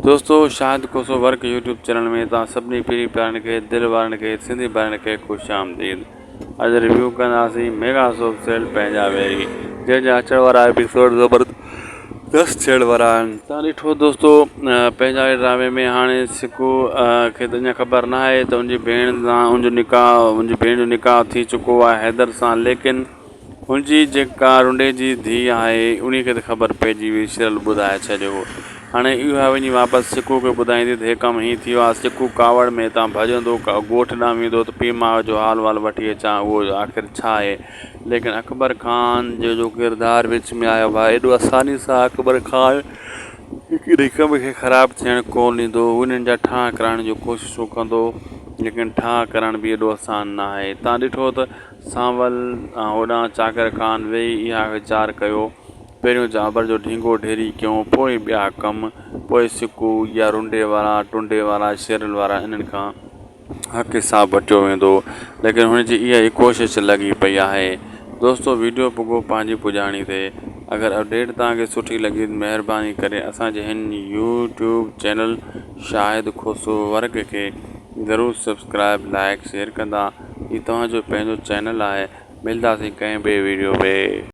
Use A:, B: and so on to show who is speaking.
A: दोस्तों शाहिद कोसो work YouTube channel में तव्हां सभिनी पीढ़ी प्यारनि खे दिलि वारनि खे सिंधी भाउरनि खे ख़ुशि आमदीद। अॼु रिव्यू कंदासीं मेगा सॉफ्ट सेल पंहिंजा वेरी जंहिंजा अचण वारा एपिसोड ज़बरदस्त थियण वारा आहिनि। तव्हां ॾिठो दोस्तों पंहिंजा ड्रामे में हाणे सिकू खे त अञा ख़बर न आहे त उनजी भेण सां उनजी भेण जो निकाह थी चुको आहे हैदर सां, लेकिन हुनजी जेका रुंडे जी धीउ आहे उन खे त ख़बर पइजी हुई, सिरियल ॿुधाए छॾियो। हाणे इहा वञी वापसि सिकू खे ॿुधाईंदी त हे कमु हीअं थियो आहे। सिकू कावड़ में हितां भॼंदो ॻोठ ॾांहुं वेंदो त पीउ माउ जो हाल वाल वठी अचां, उहो आख़िर छा आहे। लेकिन अकबर ख़ान जो किरदारु विच में आयो आहे, एॾो आसानी सां अकबर ख़ान हिकिड़े कम खे ख़राबु थियणु कोन ॾींदो, उन्हनि जा ठाह करण जी कोशिशूं कंदो, लेकिन ठाह करण बि एॾो आसान न आहे। तव्हां ॾिठो त सांवल होॾां चाकर ख़ान वेही इहा वीचार कयो, पहिरियों जाबर जो ढींगो ढेरी कयूं, पोइ ॿिया कम, पोइ सिकू या रुंडे वारा टुंडे वारा शेरल वारा इन्हनि खां हक़ हिसाब वठियो वेंदो, लेकिन हुनजी इहा ई कोशिशि लॻी पई आहे। दोस्तों वीडियो पुॻो पंहिंजी पुॼाणी थिए। अगरि अपडेट तव्हांखे सुठी लॻी त महिरबानी करे असांजे हिन यूट्यूब चैनल शाहिद कोसो वर्क खे ज़रूरु सब्सक्राइब लाइक शेयर कंदा। हीउ तव्हांजो पंहिंजो चैनल आहे। मिलंदासीं कंहिं ॿिए वीडियो में।